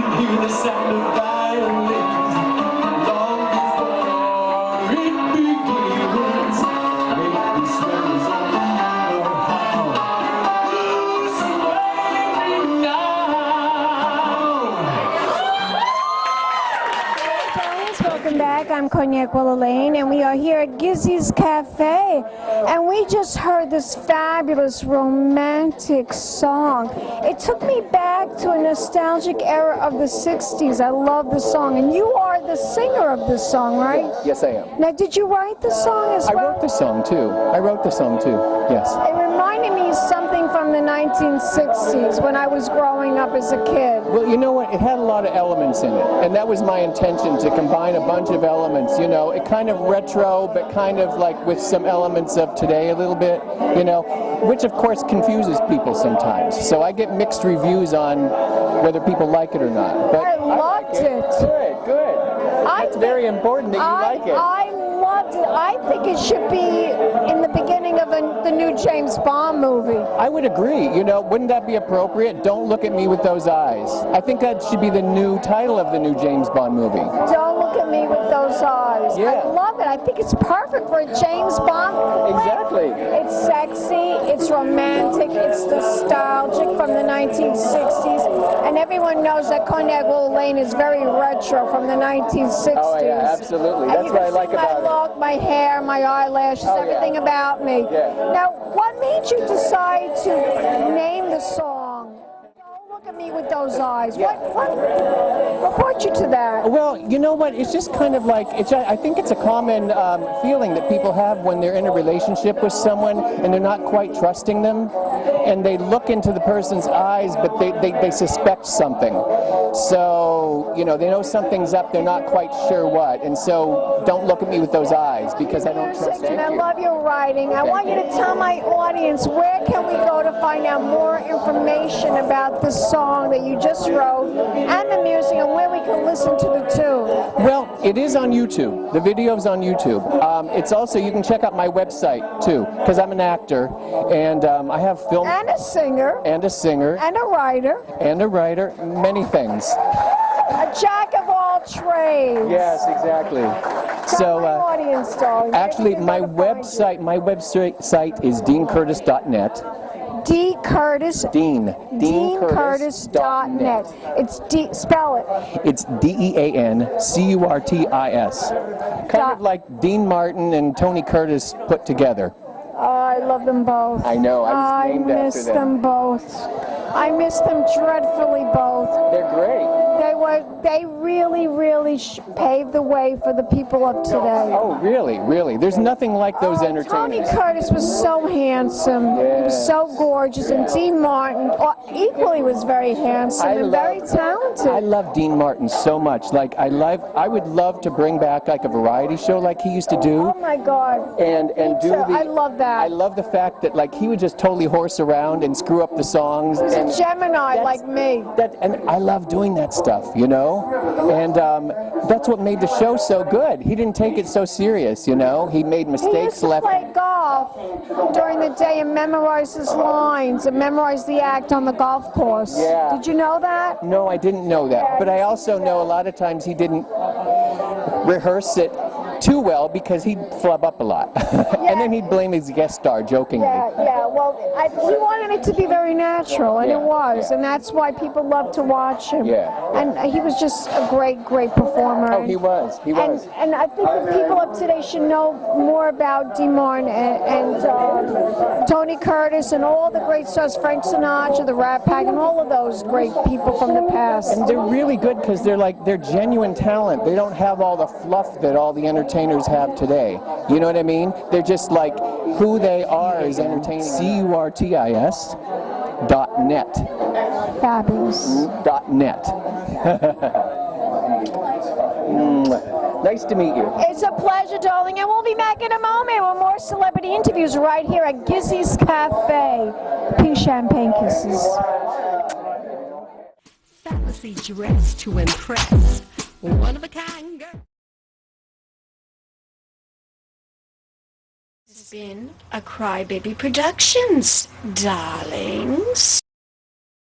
can hear the sound of violins long before it begins. Make me swear it's no matter how. Who's waiting now? Welcome back. I'm Cognac Willa Lane, and we are here at Gizzy's Cafe, and we just heard this fabulous romantic song. It took me back to a nostalgic era of the 60s. I love the song, and you are the singer of this song, right? Yes, I am. Now, did you write the song as well? I wrote the song too. Yes. It reminded me of something from the 1960s when I was growing up as a kid. Well, you know what? It had a lot of elements in it, and that was my intention, to combine a bunch of elements. You know, it kind of retro, but kind of like with some elements of today a little bit, you know, which of course confuses people sometimes. So I get mixed reviews on whether people like it or not. But I loved it. Good. It's very important that you like it. I loved it. I think it should be in the beginning of the new James Bond movie. I would agree. You know, wouldn't that be appropriate? Don't look at me with those eyes. I think that should be the new title of the new James Bond movie. Don't look at me with those eyes. Yeah. I love it. I think it's perfect for a James Bond. Exactly. It's sexy, it's romantic, it's nostalgic from the 1960s, and everyone knows that Cognac Willa Lane is very retro from the 1960s. Oh yeah, absolutely. And That's what I like about my look, my hair, my eyelashes, everything about me. Yeah. Now, what made you decide to name the song? Don't look at me with those eyes. Yeah. What brought you to that? Well, you know what? It's just kind of like, I think it's a common feeling that people have when they're in a relationship with someone and they're not quite trusting them, and they look into the person's eyes, but they suspect something. So, you know, they know something's up, they're not quite sure what, and so don't look at me with those eyes because I don't trust you. And I love your writing. I want you to tell my audience, where can we go to find out more information about the song that you just wrote and the music, and where we can listen to the tune? Well, it is on YouTube. The video's on YouTube. It's also, you can check out my website too, because I'm an actor, and I have film. And a singer. And a singer. And a writer. And a writer. Many things. A jack of all trades. Yes, exactly. Tell my audience, darling. Actually, my website is deancurtis.net. DeanCurtis.net. It's spell it. It's DeanCurtis. Kind of like Dean Martin and Tony Curtis put together. I love them both. I know. I was named after them. I miss them both. I miss them dreadfully both. They're great. They really paved the way for the people of today. Oh, really? There's nothing like those entertainers. Tony Curtis was so handsome. Yeah. He was so gorgeous. And Dean Martin equally was very handsome and very talented. I love Dean Martin so much. Like, I would love to bring back like a variety show like he used to do. Oh my God. And do I love that. I love the fact that like he would just totally horse around and screw up the songs. He's a Gemini like me. And I love doing that stuff, you know? And that's what made the show so good. He didn't take it so serious, you know? He made mistakes. He used to play golf during the day and memorize his lines and memorize the act on the golf course. Yeah. Did you know that? No, I didn't know that. But I also know a lot of times he didn't rehearse it too well because he'd flub up a lot. And then he'd blame his guest star jokingly. Yeah. Well, he wanted it to be very natural, and it was. And that's why people loved to watch him. Yeah. And he was just a great performer. Oh, he was. And I think the people of today should know more about Dean Martin and Tony Curtis and all the great stars, Frank Sinatra, the Rat Pack, and all of those great people from the past. And they're really good because they're genuine talent. They don't have all the fluff that all the entertainers have today. You know what I mean? They're just like who they are as entertaining. CURTIS.net. Fabulous. .net. Nice to meet you. It's a pleasure, darling, and we'll be back in a moment with more celebrity interviews right here at Gizzy's Cafe. Pink champagne kisses. Fallacy dressed to impress. One of a kind girl. It's been a Crybaby Productions, darlings.